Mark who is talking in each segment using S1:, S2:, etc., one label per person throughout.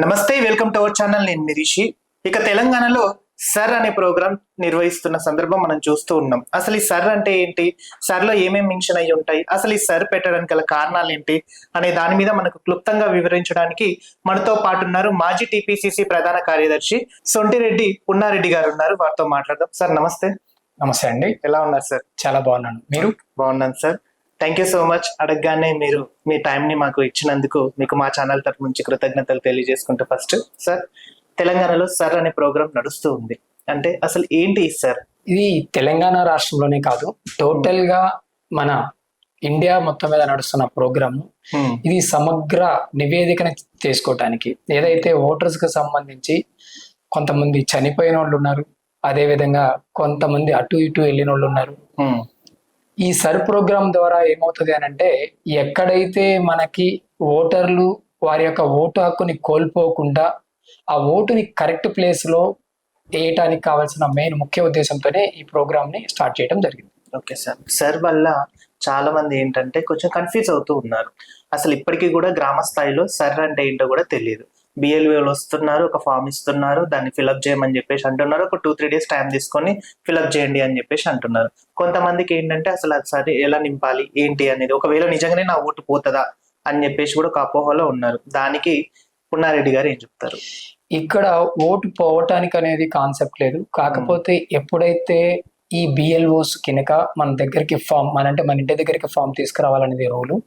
S1: నమస్తే, welcome to our channel. నేను నిరీషి. ఇక తెలంగాణలో సర్ అనే ప్రోగ్రాం నిర్వహిస్తున్న సందర్భం మనం చూస్తూ ఉన్నాం. అసలు ఈ సర్ అంటే ఏంటి, సర్లో ఏమేమి మెన్షన్ అయ్యి ఉంటాయి, అసలు ఈ సర్ పెట్టడానికి గల కారణాలు ఏంటి అనే దాని మీద మనకు క్లుప్తంగా వివరించడానికి మనతో పాటు ఉన్నారు మాజీ టీపీసీసీ ప్రధాన కార్యదర్శి సొంటిరెడ్డి పున్నారెడ్డి గారు ఉన్నారు. వారితో మాట్లాడదాం. సార్ నమస్తే.
S2: నమస్తే అండి.
S1: ఎలా ఉన్నారు సార్?
S2: చాలా బాగున్నాను. మీరు?
S1: బాగున్నాను sir. Thank you so much. అడగగానే మీరు మీ టైంని మాకు ఇచ్చినందుకు మీకు మా ఛానల్ తరఫు నుంచి కృతజ్ఞతలు తెలియజేసుకుంటూ, ఫస్ట్ సార్, తెలంగాణలో సర్ అనే ప్రోగ్రాం నడుస్తూ ఉంది అంటే అసలు ఏంటి ఈ సర్?
S2: ఇది తెలంగాణ రాష్ట్రంలోనే కాదు, టోటల్ గా మన ఇండియా మొత్తం మీద నడుస్తున్న ప్రోగ్రామ్. ఇది సమగ్ర నివేదికను చేసుకోవటానికి, ఏదైతే ఓటర్స్ కి సంబంధించి కొంతమంది చనిపోయిన వాళ్ళు ఉన్నారు, అదే విధంగా కొంతమంది అటు ఇటు వెళ్ళిన వాళ్ళు ఉన్నారు. ఈ సర్ ప్రోగ్రామ్ ద్వారా ఏమవుతుంది అని అంటే, ఎక్కడైతే మనకి ఓటర్లు వారి యొక్క ఓటు హక్కుని కోల్పోకుండా ఆ ఓటుని కరెక్ట్ ప్లేస్ లో వేయటానికి కావాల్సిన మెయిన్ ముఖ్య ఉద్దేశంతోనే ఈ ప్రోగ్రామ్ ని స్టార్ట్ చేయడం జరిగింది.
S1: Okay sir. సర్ వల్ల చాలా మంది ఏంటంటే కొంచెం కన్ఫ్యూజ్ అవుతూ ఉన్నారు. అసలు ఇప్పటికీ కూడా గ్రామ స్థాయిలో సర్ అంటే ఏంటో కూడా తెలియదు. బిఎల్ఓలు వస్తున్నారు, ఒక ఫామ్ ఇస్తున్నారు, దాన్ని ఫిలప్ చేయమని చెప్పేసి అంటున్నారు. ఒక 2-3 డేస్ టైం తీసుకొని ఫిలప్ చేయండి అని చెప్పేసి అంటున్నారు. కొంతమందికి ఏంటంటే అసలు అది సరే ఎలా నింపాలి ఏంటి అనేది, ఒకవేళ నిజంగానే నా ఓటు పోతుందా అని చెప్పేసి కూడా ఒక అపోహలో ఉన్నారు. దానికి పున్నారెడ్డి గారు ఏం చెప్తారు?
S2: ఇక్కడ ఓటు పోవటానికి అనేది కాన్సెప్ట్ లేదు. కాకపోతే ఎప్పుడైతే ఈ బిఎల్ఓస్ కినక మన దగ్గరికి ఫామ్, మన ఇంటి దగ్గరికి ఫామ్ తీసుకురావాలనేది రూలు.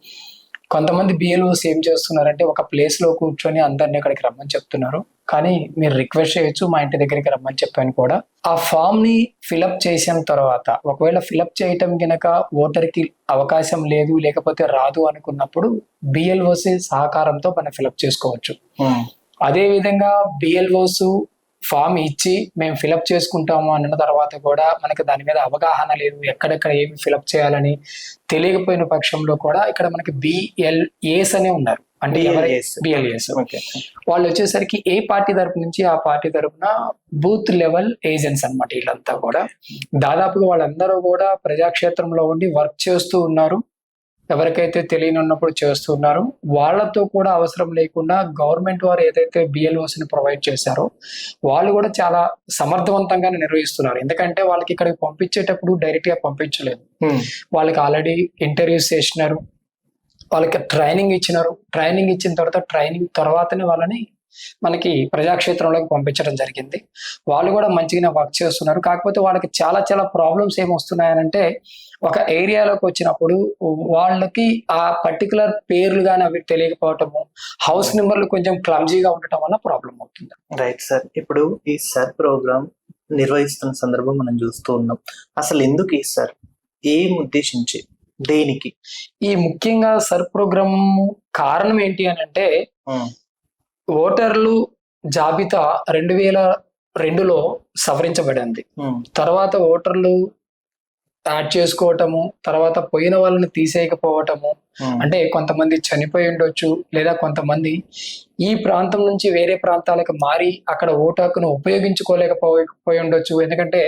S2: కొంతమంది బిఎల్ఓస్ ఏం చేస్తున్నారంటే, ఒక ప్లేస్ లో కూర్చొని అందరినీ అక్కడికి రమ్మని చెప్తున్నారు. కానీ మీరు రిక్వెస్ట్ చేయొచ్చు మా ఇంటి దగ్గరికి రమ్మని చెప్పాను కూడా. ఆ ఫామ్ ని ఫిలప్ చేసిన తర్వాత, ఒకవేళ ఫిలప్ చేయటం కనుక ఓటర్ కి అవకాశం లేదు, లేకపోతే రాదు అనుకున్నప్పుడు బిఎల్ఓస్ సహకారంతో మనం ఫిలప్ చేసుకోవచ్చు. అదే విధంగా బిఎల్ఓస్ ఫామ్ ఇచ్చి మేము ఫిలప్ చేసుకుంటాము అన్న తర్వాత కూడా మనకి దాని మీద అవగాహన లేదు, ఎక్కడెక్కడ ఏమి ఫిలప్ చేయాలని తెలియకపోయిన పక్షంలో కూడా ఇక్కడ మనకి బిఎల్ఏస్ అనే ఉన్నారు. అంటే బిఎల్ఏస్ వాళ్ళు వచ్చేసరికి ఏ పార్టీ తరపు నుంచి ఆ పార్టీ తరపున బూత్ లెవెల్ ఏజెంట్స్ అన్నమాట. వీళ్ళంతా కూడా దాదాపుగా వాళ్ళందరూ కూడా ప్రజాక్షేత్రంలో ఉండి వర్క్ చేస్తూ ఉన్నారు. ఎవరికైతే తెలియని ఉన్నప్పుడు చేస్తున్నారు. వాళ్ళతో కూడా అవసరం లేకుండా గవర్నమెంట్ వారు ఏదైతే బిఎల్ఓస్ ని ప్రొవైడ్ చేశారో వాళ్ళు కూడా చాలా సమర్థవంతంగానే నిర్వహిస్తున్నారు. ఎందుకంటే వాళ్ళకి ఇక్కడికి పంపించేటప్పుడు డైరెక్ట్ గా పంపించలేదు. వాళ్ళకి ఆల్రెడీ ఇంటర్వ్యూస్ చేసినారు, వాళ్ళకి ట్రైనింగ్ ఇచ్చినారు. ట్రైనింగ్ ఇచ్చిన ట్రైనింగ్ తర్వాతనే వాళ్ళని మనకి ప్రజాక్షేత్రంలోకి పంపించడం జరిగింది. వాళ్ళు కూడా మంచిగానే వర్క్ చేస్తున్నారు. కాకపోతే వాళ్ళకి చాలా చాలా ప్రాబ్లమ్స్ ఏమొస్తున్నాయనంటే, ఒక ఏరియాలోకి వచ్చినప్పుడు వాళ్ళకి ఆ పర్టికులర్ పేర్లు కానీ అవి తెలియకపోవటము, హౌస్ నెంబర్లు కొంచెం క్లమ్జీగా ఉండటం వల్ల ప్రాబ్లం అవుతుంది.
S1: Right sir. ఇప్పుడు ఈ సర్ ప్రోగ్రామ్ నిర్వహిస్తున్న సందర్భం మనం చూస్తూ ఉన్నాం. అసలు ఎందుకు ఈ సర్, ఏం ఉద్దేశించి, దేనికి
S2: ఈ ముఖ్యంగా సర్ ప్రోగ్రామ్ కారణం ఏంటి అని అంటే, ఓటర్లు జాబితా 2002లో సవరించబడింది. తర్వాత ఓటర్లు యాడ్ చేసుకోవటము, తర్వాత పోయిన వాళ్ళని తీసేయకపోవటము, అంటే కొంతమంది చనిపోయి ఉండొచ్చు, లేదా కొంతమంది ఈ ప్రాంతం నుంచి వేరే ప్రాంతాలకు మారి అక్కడ ఓటు హక్కును ఉపయోగించుకోలేకపోయి ఉండొచ్చు. ఎందుకంటే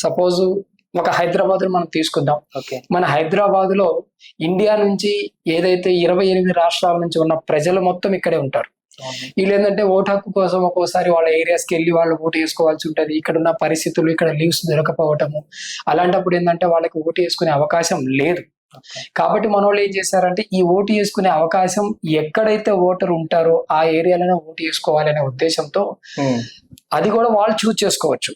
S2: సపోజ్ ఒక హైదరాబాద్ మనం తీసుకుందాం. మన హైదరాబాద్ లో ఇండియా నుంచి ఏదైతే 28 రాష్ట్రాల నుంచి ఉన్న ప్రజలు మొత్తం ఇక్కడే ఉంటారు. వీళ్ళు ఏంటంటే ఓటు హక్కు కోసం ఒక్కోసారి వాళ్ళ ఏరియాస్కి వెళ్ళి వాళ్ళు ఓటు వేసుకోవాల్సి ఉంటుంది. ఇక్కడ ఉన్న పరిస్థితులు, ఇక్కడ లీవ్స్ దొరకపోవటము, అలాంటప్పుడు ఏంటంటే వాళ్ళకి ఓటు వేసుకునే అవకాశం లేదు. కాబట్టి మన వాళ్ళు ఏం చేశారంటే, ఈ ఓటు వేసుకునే అవకాశం ఎక్కడైతే ఓటర్ ఉంటారో ఆ ఏరియాలోనే ఓటు వేసుకోవాలనే ఉద్దేశంతో అది కూడా వాళ్ళు చూజ్ చేసుకోవచ్చు.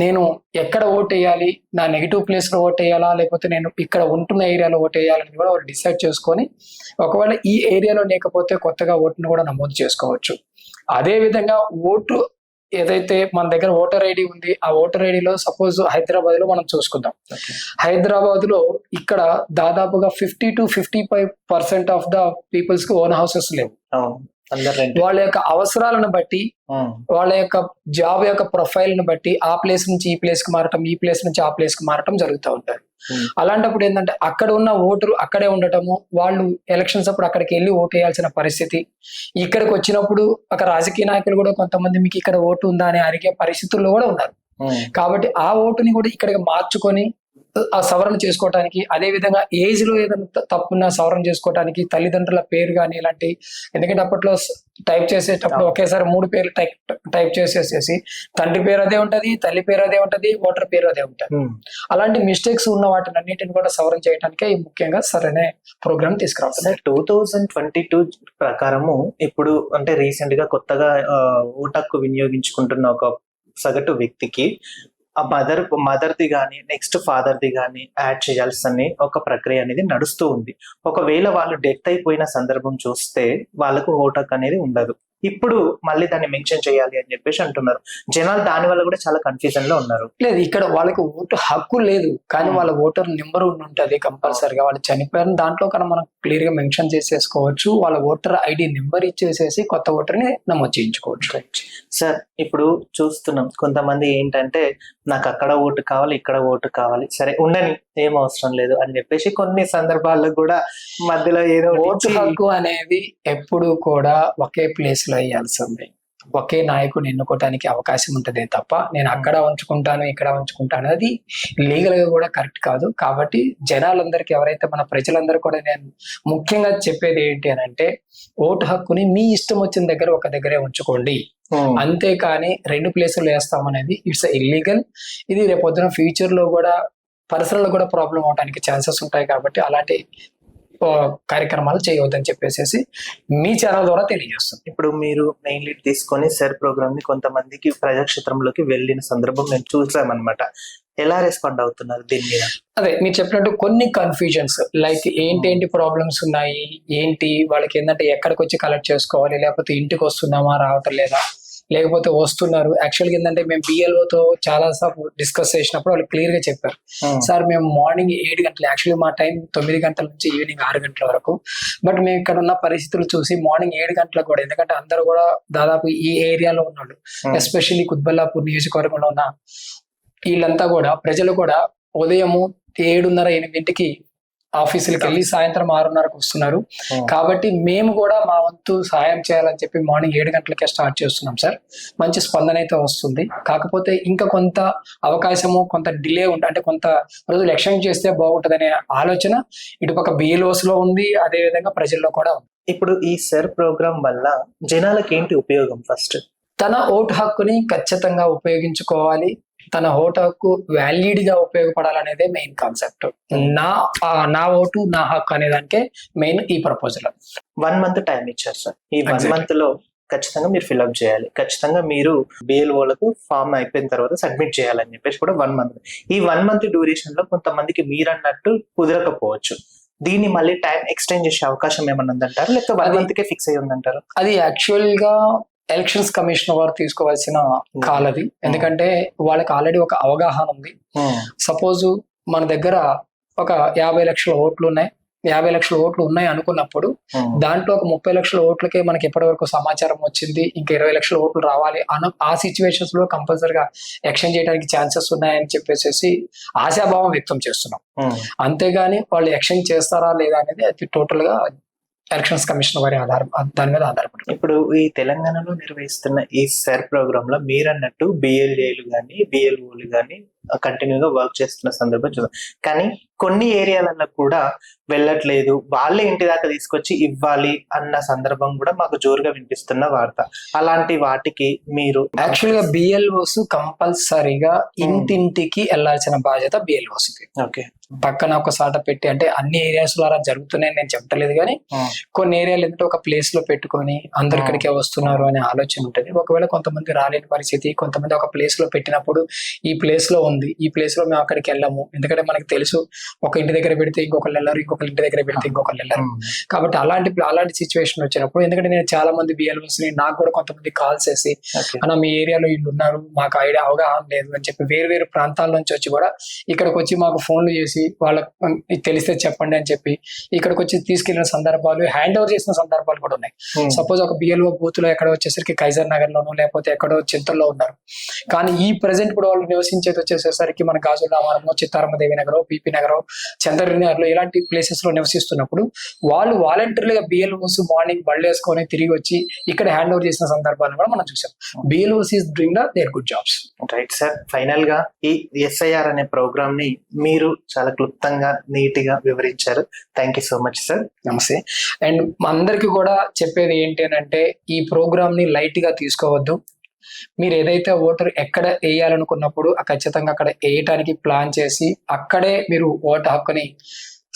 S2: నేను ఎక్కడ ఓటు వేయాలి, నా నెగిటివ్ ప్లేస్ లో ఓటు వేయాలా, లేకపోతే నేను ఇక్కడ ఉంటున్న ఏరియాలో ఓటు వేయాలని కూడా వాళ్ళు డిసైడ్ చేసుకొని, ఒకవేళ ఈ ఏరియాలో లేకపోతే కొత్తగా ఓటును కూడా నమోదు చేసుకోవచ్చు. అదే విధంగా ఓటు ఏదైతే మన దగ్గర ఓటర్ ఐడి ఉంది, ఆ ఓటర్ ఐడిలో సపోజ్ హైదరాబాద్ లో మనం చూసుకుందాం. హైదరాబాద్ లో ఇక్కడ దాదాపుగా 50-55% ఆఫ్ ద పీపుల్స్ కి ఓన్ హౌసెస్ లేవు. వాళ్ళ యొక్క అవసరాలను బట్టి, వాళ్ళ యొక్క జాబ్ యొక్క ప్రొఫైల్ ని బట్టి ఆ ప్లేస్ నుంచి ఈ ప్లేస్ కి మారటం, ఈ ప్లేస్ నుంచి ఆ ప్లేస్ కి మారటం జరుగుతూ ఉంటారు. అలాంటప్పుడు ఏంటంటే అక్కడ ఉన్న ఓటరు అక్కడే ఉండటము, వాళ్ళు ఎలక్షన్స్ అప్పుడు అక్కడికి వెళ్ళి ఓటు వేయాల్సిన పరిస్థితి. ఇక్కడికి వచ్చినప్పుడు ఒక రాజకీయ నాయకులు కూడా కొంతమంది మీకు ఇక్కడ ఓటు ఉందా అని అడిగే పరిస్థితుల్లో కూడా ఉన్నారు. కాబట్టి ఆ ఓటుని కూడా ఇక్కడికి మార్చుకొని ఆ సవరణ చేసుకోవటానికి, అదే విధంగా ఏజ్ లో ఏదైనా తప్పున్న సవరణ చేసుకోవటానికి తల్లిదండ్రుల పేరు కానీ ఇలాంటి, ఎందుకంటే అప్పట్లో టైప్ చేసేటప్పుడు ఒకేసారి 3 పేర్లు టైప్ చేసేసేసి తండ్రి పేరు అదే ఉంటది, తల్లి పేరు అదే ఉంటది, ఓటర్ పేరు అదే ఉంటది. అలాంటి మిస్టేక్స్ ఉన్న వాటిని అన్నింటిని కూడా సవరణ చేయడానికే ముఖ్యంగా సరైన ప్రోగ్రామ్ తీసుకురావడం.
S1: 2022 ప్రకారము ఇప్పుడు అంటే రీసెంట్ గా కొత్తగా ఓటు హక్కు వినియోగించుకుంటున్న ఒక సగటు వ్యక్తికి ఆ మదర్ది కానీ నెక్స్ట్ ఫాదర్ది కానీ యాడ్ చేయాల్సిన ఒక ప్రక్రియ అనేది నడుస్తూ ఉంది. ఒకవేళ వాళ్ళు డెత్ అయిపోయిన సందర్భం చూస్తే వాళ్ళకు ఓటు హక్కు అనేది ఉండదు. ఇప్పుడు మళ్ళీ దాన్ని మెన్షన్ చేయాలి అని చెప్పేసి అంటున్నారు. జనాలు దాని వల్ల కూడా చాలా కన్ఫ్యూజన్ లో ఉన్నారు.
S2: లేదు, ఇక్కడ వాళ్ళకి ఓటు హక్కు లేదు, కానీ వాళ్ళ ఓటర్ నెంబర్ ఉంటది కంపల్సరిగా. వాళ్ళు చనిపోయిన దాంట్లో కన్నా మనం క్లియర్ గా మెన్షన్ చేసేసుకోవచ్చు. వాళ్ళ ఓటర్ ఐడి నెంబర్ ఇచ్చేసేసి కొత్త ఓటర్ ని నమోదు చేయించుకోవచ్చు.
S1: సార్, ఇప్పుడు చూస్తున్నాం కొంతమంది ఏంటంటే నాకు అక్కడ ఓటు కావాలి, ఇక్కడ ఓటు కావాలి, సరే ఉండని, ఏం అవసరం లేదు అని చెప్పేసి కొన్ని సందర్భాల్లో కూడా మధ్యలో ఏదో
S2: ఓటు హక్కు అనేది ఎప్పుడు కూడా ఒకే ప్లేస్ లో వేయాల్సింది. ఒకే నాయకుడిని ఎన్నుకోవటానికి అవకాశం ఉంటదే తప్ప నేను అక్కడ ఉంచుకుంటాను ఇక్కడ ఉంచుకుంటాను అది లీగల్ గా కూడా కరెక్ట్ కాదు. కాబట్టి జనాలందరికీ, ఎవరైతే మన ప్రజలందరూ కూడా నేను ముఖ్యంగా చెప్పేది ఏంటి అని అంటే, ఓటు హక్కుని మీ ఇష్టం వచ్చిన దగ్గర ఒక దగ్గరే ఉంచుకోండి, అంతేకాని 2 ప్లేసులు వేస్తామనేది ఇట్స్ ఇల్లీగల్. ఇది రేపొద్దున ఫ్యూచర్ లో కూడా పర్సనల్ కూడా ప్రాబ్లం అవడానికి ఛాన్సెస్ ఉంటాయి. కాబట్టి అలాంటి కార్యక్రమాలు చేయవద్దని చెప్పేసి మీ ఛానల్ ద్వారా తెలియజేస్తాం.
S1: ఇప్పుడు మీరు మెయిన్ లీడ్ తీసుకొని సెర్ ప్రోగ్రామ్ ని కొంతమందికి ప్రజాక్షేత్రంలోకి వెళ్ళిన సందర్భం మేము చూసామన్నమాట. ఎలా రెస్పాండ్ అవుతున్నారు దీని మీద?
S2: అదే మీరు చెప్పినట్టు కొన్ని కన్ఫ్యూజన్స్, లైక్ ఏంటి ప్రాబ్లమ్స్ ఉన్నాయి, ఏంటి వాళ్ళకి ఏంటంటే ఎక్కడికి వచ్చి కలెక్ట్ చేసుకోవాలి, లేకపోతే ఇంటికి వస్తున్నామా రావటం లేదా, లేకపోతే వస్తున్నారు. యాక్చువల్గా ఏంటంటే మేము బిఎల్ఓతో చాలా సార్లు డిస్కస్ చేసినప్పుడు వాళ్ళు క్లియర్ గా చెప్పారు, సార్ మేము మార్నింగ్ 7 గంటలు, యాక్చువల్లీ మా టైం 9 గంటల నుంచి ఈవినింగ్ 6 గంటల వరకు, బట్ మేము ఇక్కడ ఉన్న పరిస్థితులు చూసి మార్నింగ్ 7 గంటలకు కూడా, ఎందుకంటే అందరూ కూడా దాదాపు ఈ ఏరియాలో ఉన్నాడు, ఎస్పెషల్లీ కుత్బల్లాపూర్ నియోజకవర్గంలో ఉన్న వీళ్ళంతా కూడా ప్రజలు కూడా ఉదయము 7:30-8 ఆఫీసులకు వెళ్ళి సాయంత్రం 6:30కు వస్తున్నారు. కాబట్టి మేము కూడా మా వంతు సాయం చేయాలని చెప్పి మార్నింగ్ 7 గంటలకే స్టార్ట్ చేస్తున్నాం సార్. మంచి స్పందన అయితే వస్తుంది. కాకపోతే ఇంకా కొంత అవకాశము, కొంత డిలే అంటే కొంత రోజులు ఎక్స్టెండ్ చేస్తే బాగుంటుందనే ఆలోచన ఇటుపక్క బిఎల్ఓస్ లో ఉంది, అదే విధంగా ప్రజల్లో కూడా ఉంది.
S1: ఇప్పుడు ఈ సెర్ ప్రోగ్రామ్ వల్ల జనాలకి ఏంటి ఉపయోగం? ఫస్ట్,
S2: తన ఓటు హక్కుని ఖచ్చితంగా ఉపయోగించుకోవాలి, తన ఓటు హక్కు వ్యాలిడ్ గా ఉపయోగపడాలనేదే మెయిన్ కాన్సెప్ట్. నా ఓటు నా హక్కు అనే దానికే మెయిన్ ఈ ప్రపోజల్.
S1: 1 month టైం ఇచ్చారు సార్. ఈ 1 month లో ఖచ్చితంగా మీరు ఫిల్అప్ చేయాలి, ఖచ్చితంగా మీరు బిఎల్ఓలకు ఫామ్ అయిపోయిన తర్వాత సబ్మిట్ చేయాలని చెప్పేసి కూడా 1 month. ఈ 1 month డ్యూరేషన్ లో కొంతమందికి మీరు అన్నట్టు కుదరకపోవచ్చు. దీన్ని మళ్ళీ టైం ఎక్స్టెండ్ చేసే అవకాశం ఏమన్నా ఉందంటారు, లేకపోతే 1 month కే ఫిక్స్ అయ్యి ఉందంటారు?
S2: అది యాక్చువల్ గా ఎలక్షన్స్ కమిషన్ వారు తీసుకోవాల్సిన కాల్ అది. ఎందుకంటే వాళ్ళకి ఆల్రెడీ ఒక అవగాహన ఉంది. సపోజ్ మన దగ్గర ఒక 50 లక్షల ఓట్లు ఉన్నాయి, 50 లక్షల ఓట్లు ఉన్నాయి అనుకున్నప్పుడు దాంట్లో ఒక 30 లక్షల ఓట్లకే మనకి ఎప్పటి వరకు సమాచారం వచ్చింది, ఇంకా 20 లక్షల ఓట్లు రావాలి ఆ సిచ్యువేషన్స్ లో కంపల్సరీగా ఎక్స్చేంజ్ చేయడానికి ఛాన్సెస్ ఉన్నాయని చెప్పేసి ఆశాభావం వ్యక్తం చేస్తున్నాం. అంతేగాని వాళ్ళు ఎక్స్చేంజ్ చేస్తారా లేదా అనేది అది టోటల్ గా ఎలక్షన్స్ కమిషన్ వారి దాని మీద ఆధారపడి.
S1: ఇప్పుడు ఈ తెలంగాణలో నిర్వహిస్తున్న ఈ సెర్ ప్రోగ్రామ్ లో మీరు అన్నట్టు బిఎల్ఏలు కానీ బిఎల్ఓలు కానీ కంటిన్యూగా వర్క్ చేస్తున్న సందర్భం చూద్దాం. కానీ కొన్ని ఏరియాలలో కూడా వెళ్ళట్లేదు, వాళ్ళే ఇంటి దాకా తీసుకొచ్చి ఇవ్వాలి అన్న సందర్భం కూడా మాకు జోరుగా వినిపిస్తున్న వార్త. అలాంటి వాటికి మీరు
S2: యాక్చువల్ గా బిఎల్ఓస్ కంపల్సరీగా ఇంటింటికి వెళ్లాల్సిన బాధ్యత బిఎల్ఓస్ కి.
S1: ఓకే,
S2: పక్కన ఒక సాట పెట్టి, అంటే అన్ని ఏరియాస్ లో అలా జరుగుతున్నాయని నేను చెప్పలేదు, కానీ కొన్ని ఏరియాలు ఏంటంటే ఒక ప్లేస్ లో పెట్టుకొని అందరు ఇక్కడికే వస్తున్నారు అనే ఆలోచన ఉంటుంది. ఒకవేళ కొంతమంది రాలేని పరిస్థితి, కొంతమంది ఒక ప్లేస్ లో పెట్టినప్పుడు ఈ ప్లేస్ లో ఉంది, ఈ ప్లేస్ లో మేము అక్కడికి వెళ్ళాము, ఎందుకంటే మనకి తెలుసు ఒక ఇంటి దగ్గర పెడితే ఇంకొకళ్ళు వెళ్ళారు, ఇంకొకరి ఇంటి దగ్గర పెడితే ఇంకొకళ్ళు వెళ్ళారు. కాబట్టి అలాంటి సిచ్యువేషన్ వచ్చినప్పుడు, ఎందుకంటే నేను చాలా మంది బిఎల్ఓస్ ని, నాకు కూడా కొంతమంది కాల్స్ చేసి అన్న మీ ఏరియాలో వీళ్ళు ఉన్నారు, మాకు ఐడియా అవగాహన లేదు అని చెప్పి వేరు ప్రాంతాల నుంచి వచ్చి కూడా ఇక్కడికి వచ్చి మాకు ఫోన్లు చేసి వాళ్ళకి తెలిస్తే చెప్పండి అని చెప్పి ఇక్కడికి వచ్చి తీసుకెళ్లిన సందర్భాలు, హ్యాండ్ ఓవర్ చేసిన సందర్భాలు కూడా ఉన్నాయి. సపోజ్ ఒక బిఎల్ఓ బూత్ లో ఎక్కడో వచ్చేసరికి కైజర్ నగర్ లోనో లేకపోతే ఎక్కడో చింతల్లో ఉన్నారు, కానీ ఈ ప్రెసెంట్ ఇప్పుడు వాళ్ళు నివసించేది వచ్చేసరికి మన గాజుల రామారమో, చిత్తారమ్మ దేవి నగరో, పిపి నగరో నగర్, చంద్రనగర్లో ఇలాంటి ప్లేసెస్ లో నివసిస్తున్నప్పుడు వాళ్ళు వాలంటీర్లుగా బిఎల్ఓస్ మార్నింగ్ బళ్ళు వేసుకొని తిరిగి వచ్చి ఇక్కడ హ్యాండ్ ఓవర్ చేసిన సందర్భాలను కూడా మనం చూసాం. BLOs is doing their good jobs.
S1: Right sir, final గా ఈ ఎస్ఐఆర్ అనే ప్రోగ్రామ్ ని మీరు చాలా క్లుప్తంగా నీట్ గా వివరించారు. Thank you so much sir.
S2: నమస్తే. అండ్ మా అందరికి కూడా చెప్పేది ఏంటి అని అంటే, ఈ ప్రోగ్రామ్ ని లైట్ గా తీసుకోవద్దు. మీరు ఏదైతే ఓటర్ ఎక్కడ వేయాలనుకున్నప్పుడు ఖచ్చితంగా అక్కడ వేయటానికి ప్లాన్ చేసి అక్కడే మీరు ఓటు హక్కుని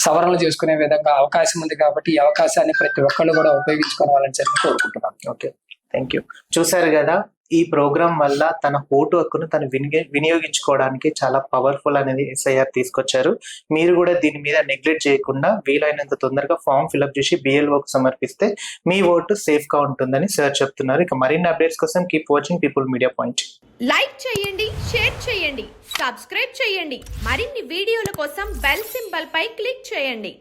S2: సవరణలు చేసుకునే విధంగా అవకాశం ఉంది కాబట్టి ఈ అవకాశాన్ని ప్రతి ఒక్కళ్ళు కూడా ఉపయోగించుకోవాలని చెప్పి కోరుకుంటున్నాను.
S1: Okay, thank you. చూసారు కదా, ఈ ప్రోగ్రాం వల్ల తన ఓటు హక్కును తను వినియోగించుకోవడానికి చాలా పవర్ఫుల్ అనేది ఎస్ఐఆర్ తీసుకొచ్చారు. మీరు కూడా దీని మీద నెగ్లెక్ట్ చేయకుండా వీలైనంత తొందరగా ఫామ్ ఫిల్అప్ చేసి బిఎల్ఓకి సమర్పిస్తే మీ ఓటు సేఫ్ గా ఉంటుందని సార్ చెప్తున్నారు. ఇక మరిన్ని అప్డేట్స్ కోసం keep watching people media point.
S3: Like చేయండి, షేర్ చేయండి, సబ్స్క్రైబ్ చేయండి. మరిన్ని వీడియోల కోసం బెల్ సింబల్ పై క్లిక్ చేయండి.